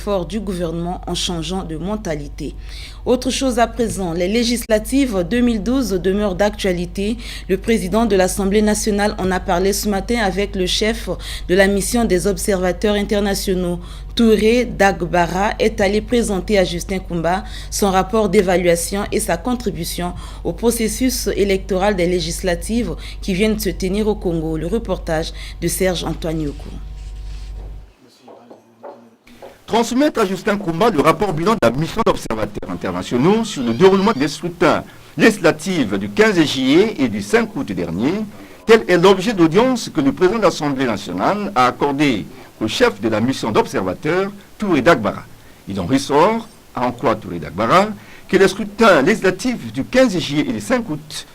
efforts du gouvernement en changeant de mentalité. Autre chose à présent, les législatives 2012 demeurent d'actualité. Le président de l'Assemblée nationale en a parlé ce matin avec le chef de la mission des observateurs internationaux. Touré Dagbara est allé présenter à Justin Koumba son rapport d'évaluation et sa contribution au processus électoral des législatives qui viennent de se tenir au Congo. Le reportage de Serge Antoine Yoko. Transmettre à Justin Koumba le rapport bilan de la mission d'observateurs internationaux sur le déroulement des scrutins législatifs du 15 juillet et du 5 août dernier, tel est l'objet d'audience que le président de l'Assemblée nationale a accordé au chef de la mission d'observateurs, Touré Dagbara. Il en ressort, à en croire Touré Dagbara, que les scrutins législatifs du 15 juillet et du 5 août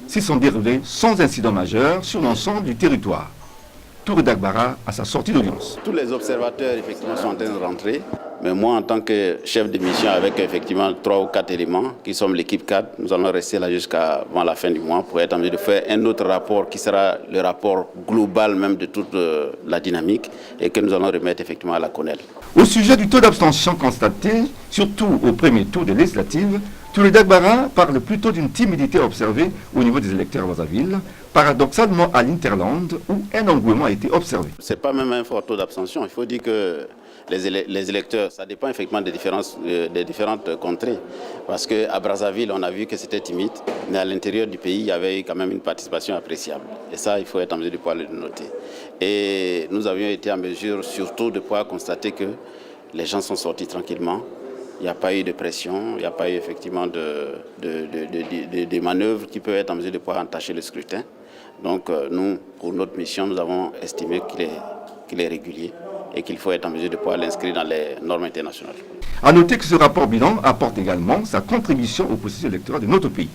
s'y sont déroulés sans incident majeur sur l'ensemble du territoire. Touré Dagbara à sa sortie d'audience. Tous les observateurs effectivement sont en train de rentrer, mais moi en tant que chef de mission avec effectivement 3 ou 4 éléments qui sommes l'équipe 4, nous allons rester là jusqu'avant la fin du mois pour être en mesure de faire un autre rapport qui sera le rapport global même de toute la dynamique et que nous allons remettre effectivement à la CONEL. Au sujet du taux d'abstention constaté, surtout au premier tour des législatives, Touré Dagbara parle plutôt d'une timidité observée au niveau des électeurs à Brazzaville, paradoxalement à l'Interland où un engouement a été observé. Ce n'est pas même un fort taux d'abstention, il faut dire que les électeurs, ça dépend effectivement des différentes contrées. Parce qu'à Brazzaville, on a vu que c'était timide, mais à l'intérieur du pays, il y avait quand même une participation appréciable. Et ça, il faut être en mesure de pouvoir le noter. Et nous avions été en mesure surtout de pouvoir constater que les gens sont sortis tranquillement. Il n'y a pas eu de pression, il n'y a pas eu effectivement de manœuvres qui peuvent être en mesure de pouvoir entacher le scrutin. Donc nous, pour notre mission, nous avons estimé qu'il est régulier et qu'il faut être en mesure de pouvoir l'inscrire dans les normes internationales. A noter que ce rapport bilan apporte également sa contribution au processus électoral de notre pays.